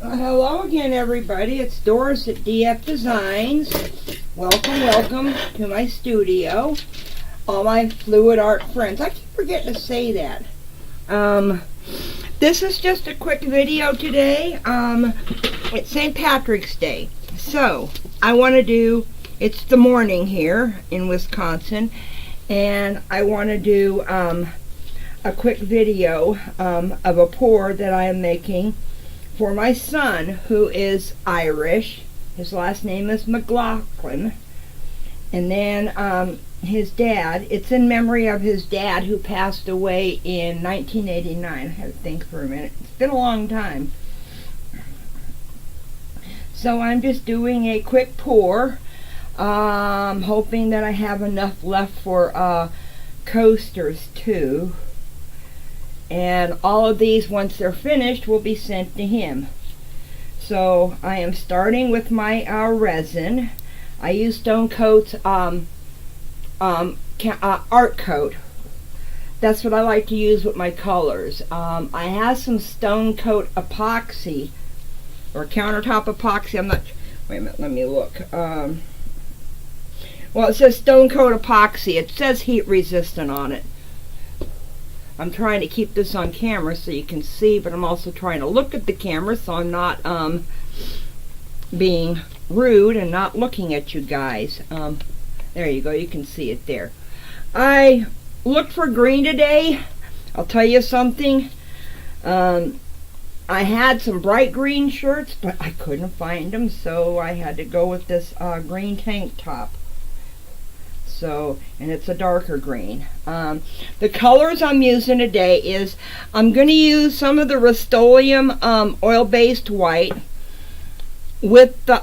Hello again, everybody. It's Doris at DF Designs. Welcome to my studio. All my fluid art friends. I keep forgetting to say that. This is just a quick video today. It's St. Patrick's Day. So, I want to do, it's the morning here in Wisconsin, and I want to do a quick video of a pour that I am making for my son, who is Irish. His last name is McLaughlin. And then his dad, it's in memory of his dad who passed away in 1989. I had to think for a minute. It's been a long time. So I'm just doing a quick pour, hoping that I have enough left for coasters too. And all of these, once they're finished, will be sent to him. So I am starting with my resin. I use Stone Coat's art coat. That's what I like to use with my colors. I have some Stone Coat epoxy, or countertop epoxy. I'm not, wait a minute, let me look. Well, it says Stone Coat epoxy. It says heat resistant on it. I'm trying to keep this on camera so you can see, but I'm also trying to look at the camera so I'm not being rude and not looking at you guys. There you go, you can see it there. I looked for green today. I'll tell you something. I had some bright green shirts, but I couldn't find them, so I had to go with this green tank top. So, and it's a darker green. The colors I'm using today is, I'm going to use some of the Rust-Oleum oil-based white with the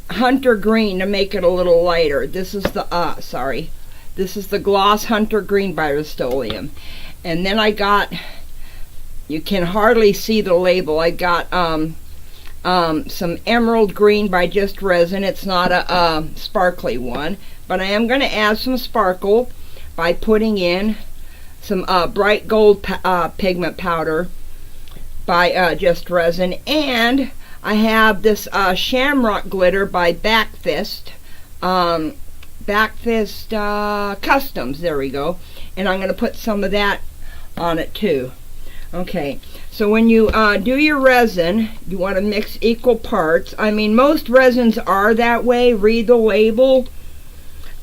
Hunter Green to make it a little lighter. This is the, this is the Gloss Hunter Green by Rust-Oleum. And then I got, you can hardly see the label, I got some Emerald Green by Just Resin. It's not a sparkly one, but I am going to add some sparkle by putting in some bright gold pigment powder by Just Resin, and I have this Shamrock glitter by Backfist Customs. There we go. And I'm going to put some of that on it too. Okay, so when you do your resin, you want to mix equal parts. I mean, most resins are that way. Read the label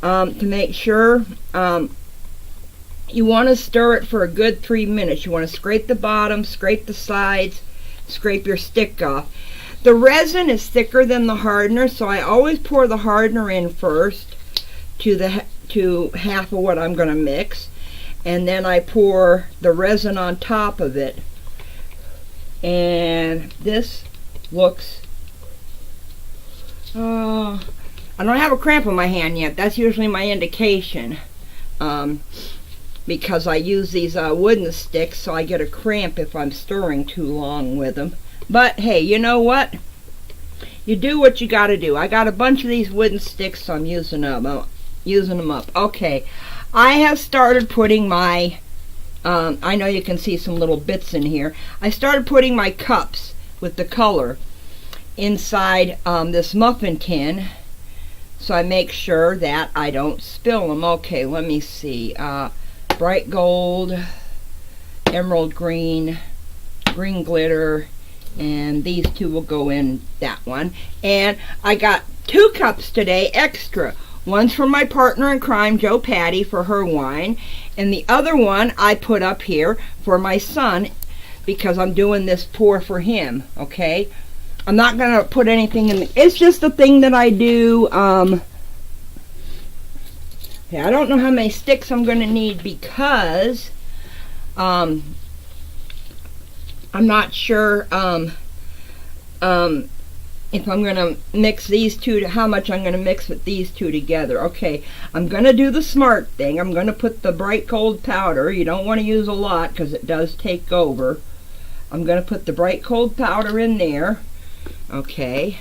to make sure. You want to stir it for a good 3 minutes. You want to scrape the bottom, scrape the sides, scrape your stick off. The resin is thicker than the hardener, so I always pour the hardener in first to half of what I'm going to mix. And then I pour the resin on top of it. And this looks, I don't have a cramp in my hand yet. That's usually my indication. Because I use these wooden sticks, so I get a cramp if I'm stirring too long with them. But hey, you know what? You do what you gotta do. I got a bunch of these wooden sticks, so I'm using them up. Okay. I have started putting my, I know you can see some little bits in here. I started putting my cups with the color inside this muffin tin, so I make sure that I don't spill them. Okay, let me see. Bright gold, emerald green, green glitter, and these two will go in that one. And I got 2 cups today extra. One's for my partner in crime, Joe Patty, for her wine. And the other one I put up here for my son, because I'm doing this pour for him, okay? I'm not going to put anything in. It's just a thing that I do. Okay, I don't know how many sticks I'm going to need, because I'm not sure if I'm going to mix these two, how much I'm going to mix with these two together. Okay, I'm going to do the smart thing. I'm going to put the bright gold powder. You don't want to use a lot because it does take over. I'm going to put the bright gold powder in there. Okay.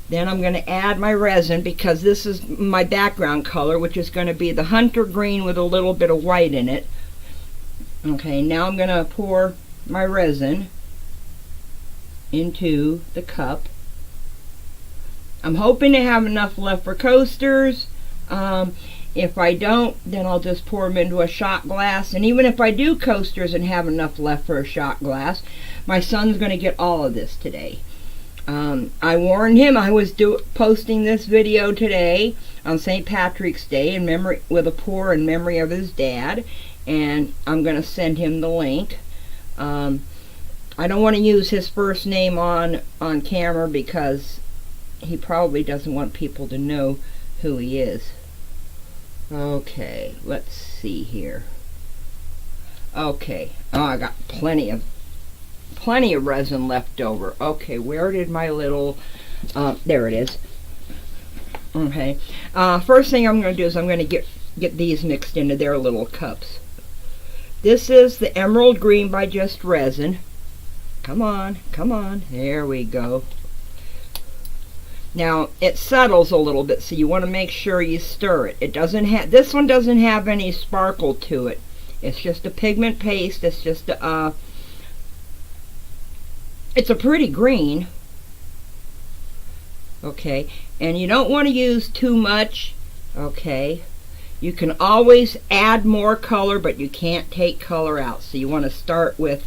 Then I'm going to add my resin, because this is my background color, which is going to be the Hunter Green with a little bit of white in it. Okay, now I'm going to pour my resin. into the cup. I'm hoping to have enough left for coasters. If I don't, then I'll just pour them into a shot glass. And even if I do coasters and have enough left for a shot glass, my son's going to get all of this today. I warned him I was posting this video today on St. Patrick's Day in memory, with a pour in memory of his dad, and I'm going to send him the link. I don't want to use his first name on camera because he probably doesn't want people to know who he is. Okay, let's see here. Okay, oh, I got plenty of resin left over. Okay, where did my little, there it is. Okay, first thing I'm going to do is I'm going to get these mixed into their little cups. This is the Emerald Green by Just Resin. Come on, come on, there we go. Now, it settles a little bit, so you want to make sure you stir it. It doesn't have, this one doesn't have any sparkle to it. It's just a pigment paste. It's just a, it's a pretty green. Okay, and you don't want to use too much. Okay, you can always add more color, but you can't take color out. So you want to start with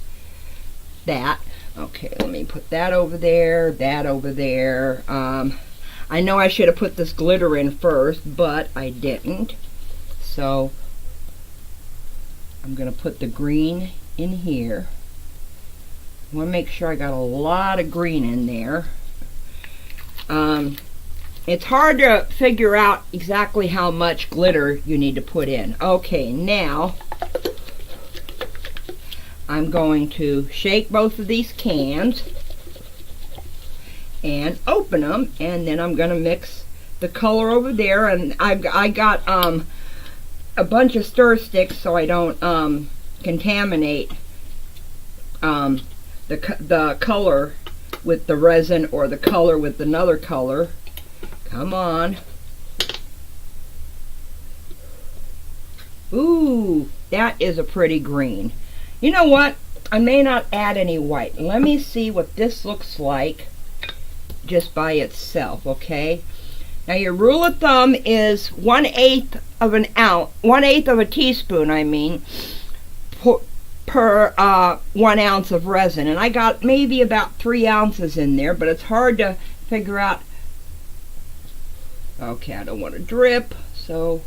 that. Okay, let me put that over there, that over there. I know I should have put this glitter in first, but I didn't. So I'm going to put the green in here. I want to make sure I got a lot of green in there. It's hard to figure out exactly how much glitter you need to put in. Okay, now I'm going to shake both of these cans and open them, and then I'm going to mix the color over there. And I got a bunch of stir sticks so I don't contaminate the color with the resin or the color with another color. Come on. Ooh, that is a pretty green. You know what? I may not add any white. Let me see what this looks like just by itself, okay? Now your rule of thumb is 1/8 of an ounce, 1/8 of a teaspoon, I mean, per 1 ounce of resin. And I got maybe about 3 ounces in there, but it's hard to figure out. Okay, I don't want to drip, so.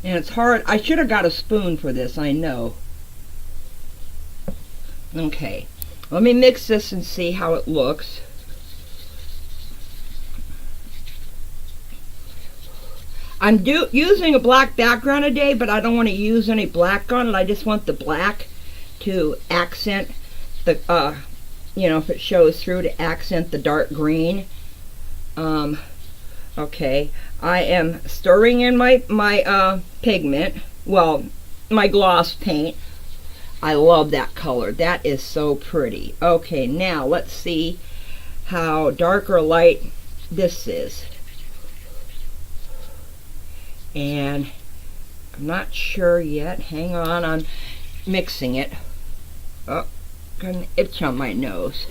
And it's hard. I should have got a spoon for this, I know. Okay, let me mix this and see how it looks. I'm using a black background today, but I don't want to use any black on it. I just want the black to accent the, you know, if it shows through, to accent the dark green. Okay, I am stirring in my pigment, well, my gloss paint. I love that color. That is so pretty. Okay, now let's see how dark or light this is. And I'm not sure yet. Hang on, I'm mixing it. Oh, got an itch on my nose.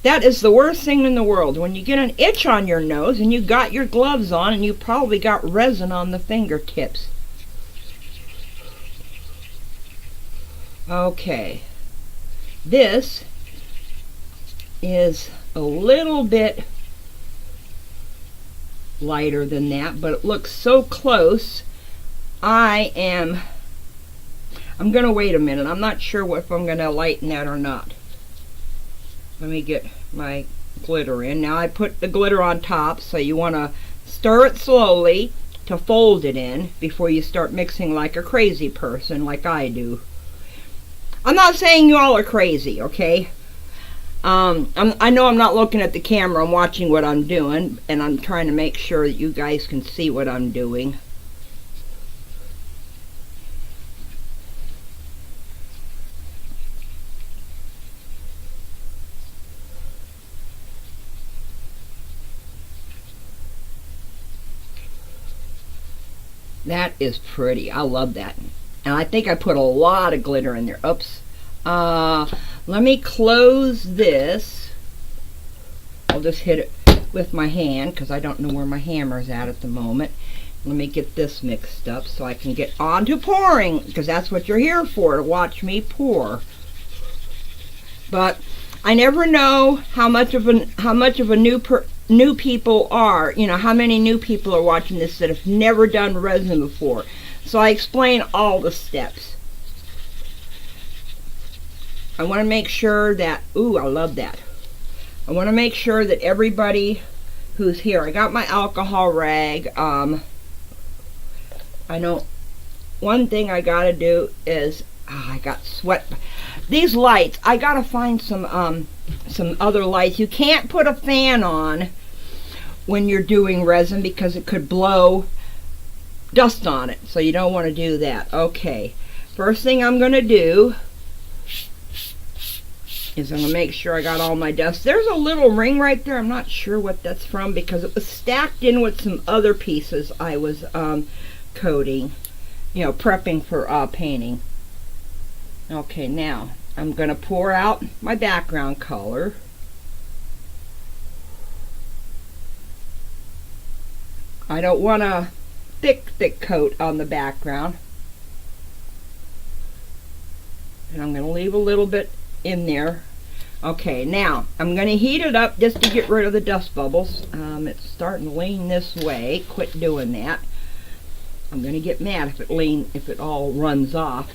That is the worst thing in the world, when you get an itch on your nose and you got your gloves on and you probably got resin on the fingertips. Okay, this is a little bit lighter than that, but it looks so close. I'm gonna wait a minute. I'm not sure if I'm gonna lighten that or not. Let me get my glitter in. Now I put the glitter on top, so you want to stir it slowly to fold it in before you start mixing like a crazy person like I do. I'm not saying you all are crazy, okay? I know I'm not looking at the camera. I'm watching what I'm doing, and I'm trying to make sure that you guys can see what I'm doing. That is pretty. I love that. And I think I put a lot of glitter in there. Oops. Let me close this. I'll just hit it with my hand because I don't know where my hammer's at the moment. Let me get this mixed up so I can get on to pouring, because that's what you're here for, to watch me pour. But I never know how much of a new people are, you know, how many new people are watching this that have never done resin before. So I explain all the steps. I want to make sure that, ooh, I love that. I want to make sure that everybody who's here, I got my alcohol rag. I know one thing I gotta do is, I got sweat. These lights, I gotta find some other lights. You can't put a fan on when you're doing resin because it could blow dust on it. So you don't want to do that. Okay, first thing I'm gonna do is I'm going to make sure I got all my dust. There's a little ring right there. I'm not sure what that's from because it was stacked in with some other pieces I was coating, you know, prepping for painting. Okay, now I'm going to pour out my background color. I don't want a thick coat on the background. And I'm going to leave a little bit in there. Okay, now I'm going to heat it up just to get rid of the dust bubbles. It's starting to lean this way. Quit doing that. I'm going to get mad if it all runs off.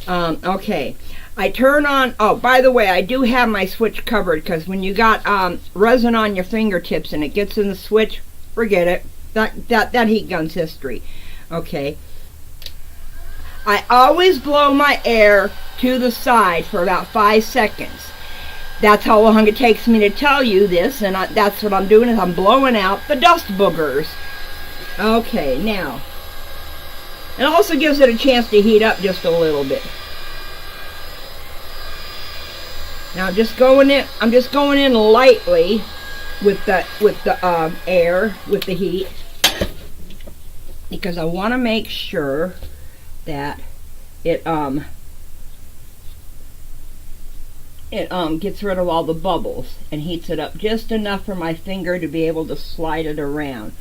Okay, I turn on, oh, by the way, I do have my switch covered because when you got resin on your fingertips and it gets in the switch, forget it. That heat gun's history. Okay, I always blow my air to the side for about 5 seconds. That's how long it takes me to tell you this, and that's what I'm doing, is I'm blowing out the dust boogers. Okay, now, it also gives it a chance to heat up just a little bit. Now I'm just going in lightly with the air, with the heat, because I want to make sure that it gets rid of all the bubbles and heats it up just enough for my finger to be able to slide it around.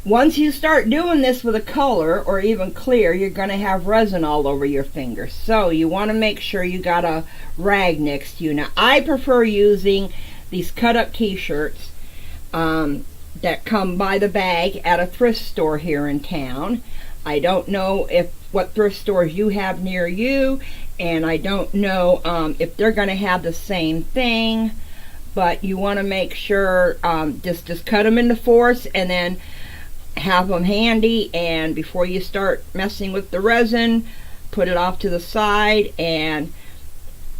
Once you start doing this with a color or even clear, you're going to have resin all over your fingers. So you want to make sure you got a rag next to you. Now I prefer using these cut up t-shirts that come by the bag at a thrift store here in town. I don't know what thrift stores you have near you, and I don't know if they're going to have the same thing, but you want to make sure just cut them into fourths and then have them handy, and before you start messing with the resin, put it off to the side and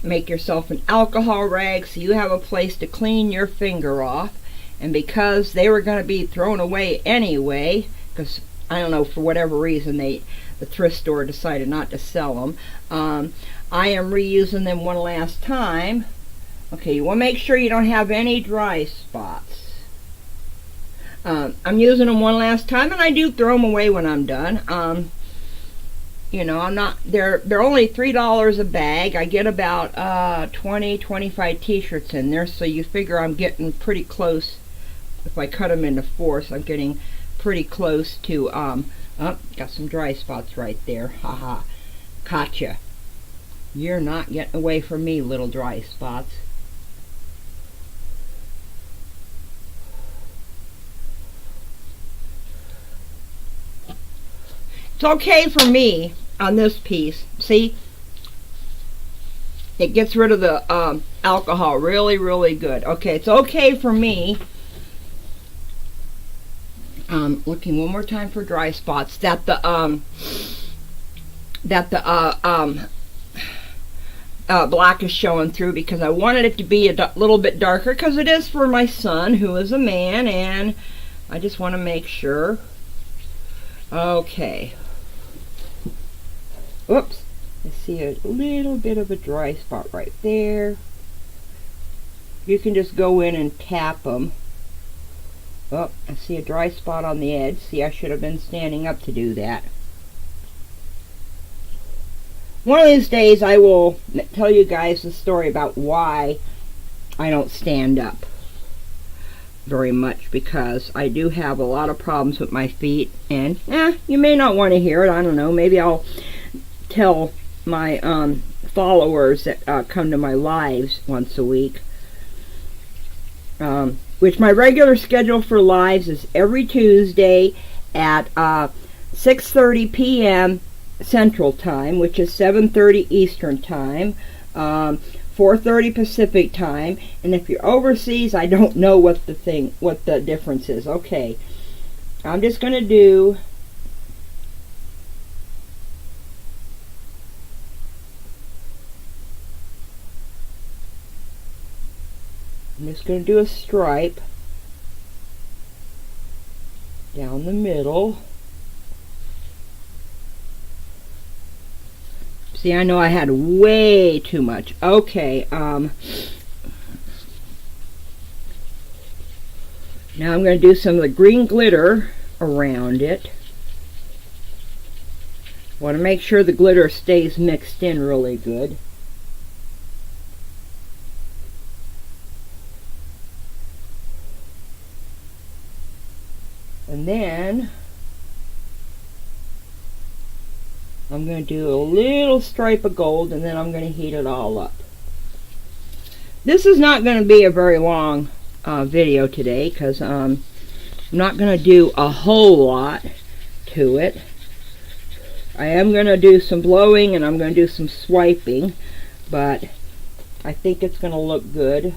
make yourself an alcohol rag so you have a place to clean your finger off. And because they were going to be thrown away anyway, because I don't know, for whatever reason the thrift store decided not to sell them, I am reusing them one last time. Okay, you want to make sure you don't have any dry spots. I'm using them one last time, and I do throw them away when I'm done. You know, I'm not, they're only $3 a bag. I get about 25 t-shirts in there, so you figure I'm getting pretty close. If I cut them into fourths, I'm getting pretty close to, oh, got some dry spots right there. Haha, gotcha. You're not getting away from me, little dry spots. It's okay for me on this piece. See, it gets rid of the alcohol really, really good. Okay, it's okay for me. Looking one more time for dry spots that the black is showing through, because I wanted it to be a little bit darker, because it is for my son, who is a man, and I just want to make sure. Okay. Oops, I see a little bit of a dry spot right there. You can just go in and tap them. Oh, I see a dry spot on the edge. See, I should have been standing up to do that. One of these days I will tell you guys the story about why I don't stand up very much, because I do have a lot of problems with my feet, and you may not want to hear it. I don't know, maybe I'll tell my followers that come to my lives once a week, which my regular schedule for lives is every Tuesday at 6:30 p.m. Central Time, which is 7:30 Eastern Time, 4:30 Pacific Time, and if you're overseas, I don't know what the difference is. Okay, I'm just going to do a stripe down the middle. See, I know I had way too much. Okay, now I'm going to do some of the green glitter around it. Want to make sure the glitter stays mixed in really good. And then I'm going to do a little stripe of gold, and then I'm going to heat it all up. This is not going to be a very long video today, because I'm not going to do a whole lot to it. I am going to do some blowing, and I'm going to do some swiping, but I think it's going to look good.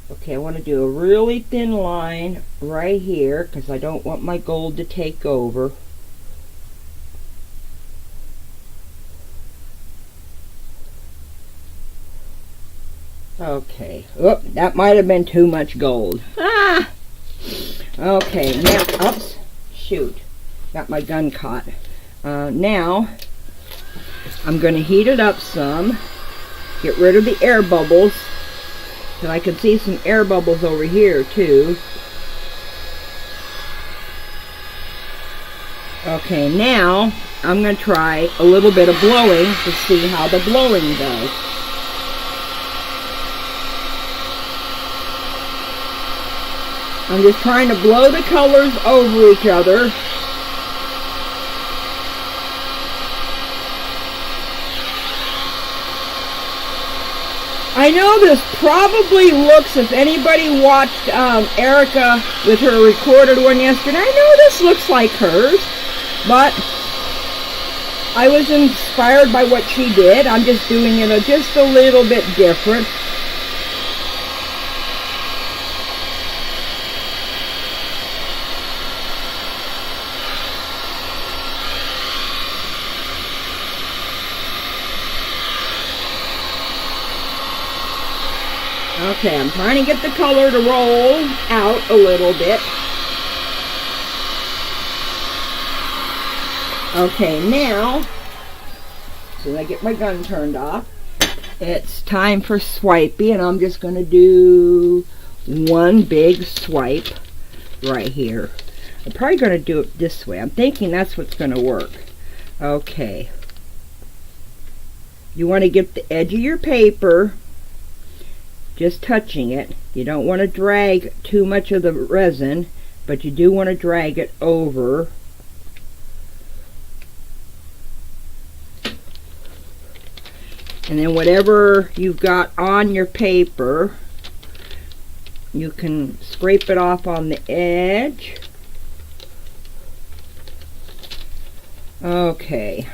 Okay, I want to do a really thin line right here, because I don't want my gold to take over. Okay. Oh, that might have been too much gold. Ah! Okay, now, oops, shoot. Got my gun caught. Now, I'm going to heat it up some. Get rid of the air bubbles. And I can see some air bubbles over here, too. Okay, now, I'm going to try a little bit of blowing to see how the blowing goes. I'm just trying to blow the colors over each other. I know this probably looks, if anybody watched Erica with her recorded one yesterday, I know this looks like hers, but I was inspired by what she did. I'm just doing it just a little bit different. Okay, I'm trying to get the color to roll out a little bit. Okay, now, as soon as I get my gun turned off, it's time for swipey, and I'm just going to do one big swipe right here. I'm probably going to do it this way. I'm thinking that's what's going to work. Okay. You want to get the edge of your paper just touching it. You don't want to drag too much of the resin, but you do want to drag it over. And then whatever you've got on your paper, you can scrape it off on the edge. Okay.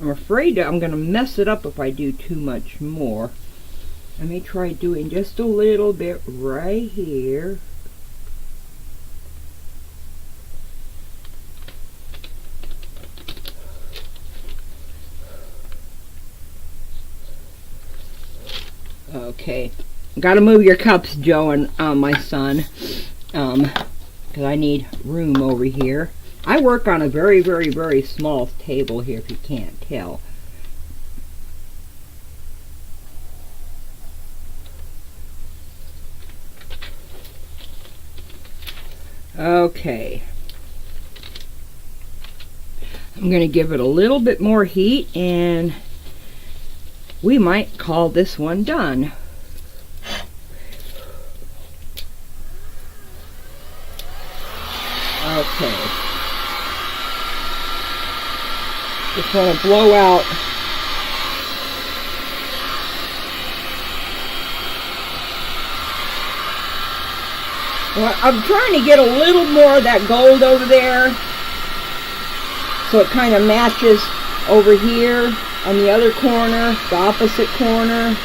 I'm afraid I'm going to mess it up if I do too much more. Let me try doing just a little bit right here. Okay. Got to move your cups, Joe and my son, because I need room over here. I work on a very, very, very small table here, if you can't tell. Okay. I'm going to give it a little bit more heat, and we might call this one done. Okay. Just want to blow out well, I'm trying to get a little more of that gold over there so it kind of matches over here on the other corner, the opposite corner.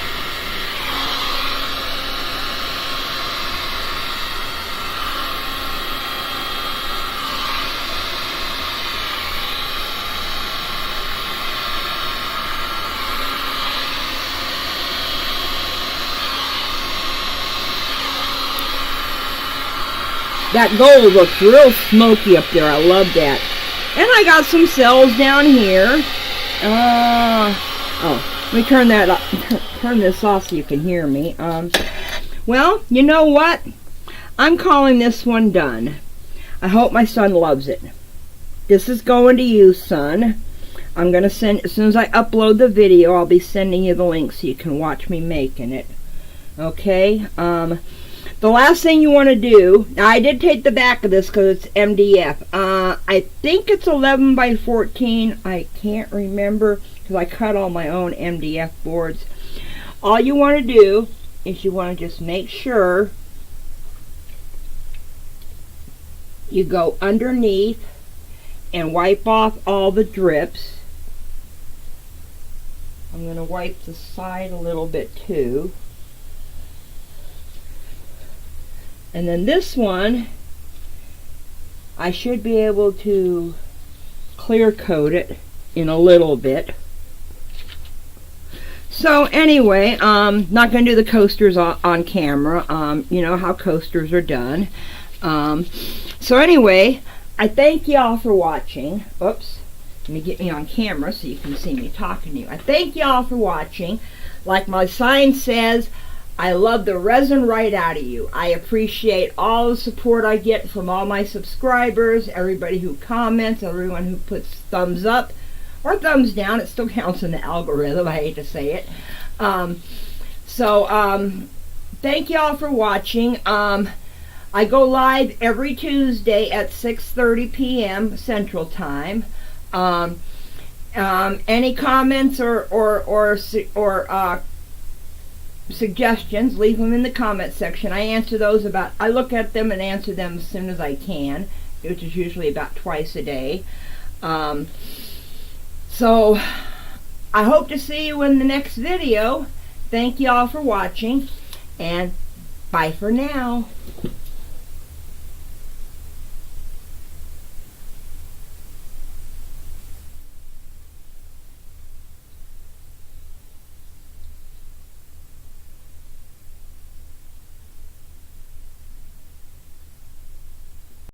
That gold looks real smoky up there. I love that. And I got some cells down here. Oh, let me turn that up, turn this off so you can hear me. Well, you know what? I'm calling this one done. I hope my son loves it. This is going to you, son. I'm going to send, as soon as I upload the video, I'll be sending you the link so you can watch me making it. Okay? The last thing you want to do, now I did take the back of this because it's MDF. I think it's 11 by 14. I can't remember because I cut all my own MDF boards. All you want to do is you want to just make sure you go underneath and wipe off all the drips. I'm going to wipe the side a little bit too. And then this one, I should be able to clear coat it in a little bit. So anyway, not going to do the coasters on camera. You know how coasters are done. So anyway, I thank y'all for watching. Oops, let me get me on camera so you can see me talking to you. I thank y'all for watching. Like my sign says, I love the resin right out of you. I appreciate all the support I get from all my subscribers, everybody who comments, everyone who puts thumbs up or thumbs down. It still counts in the algorithm. I hate to say it. Thank y'all for watching. I go live every Tuesday at 6:30 p.m. Central Time. Any comments or suggestions, leave them in the comment section. I answer those I look at them and answer them as soon as I can, which is usually about twice a day. So I hope to see you in the next video. Thank you all for watching, and bye for now.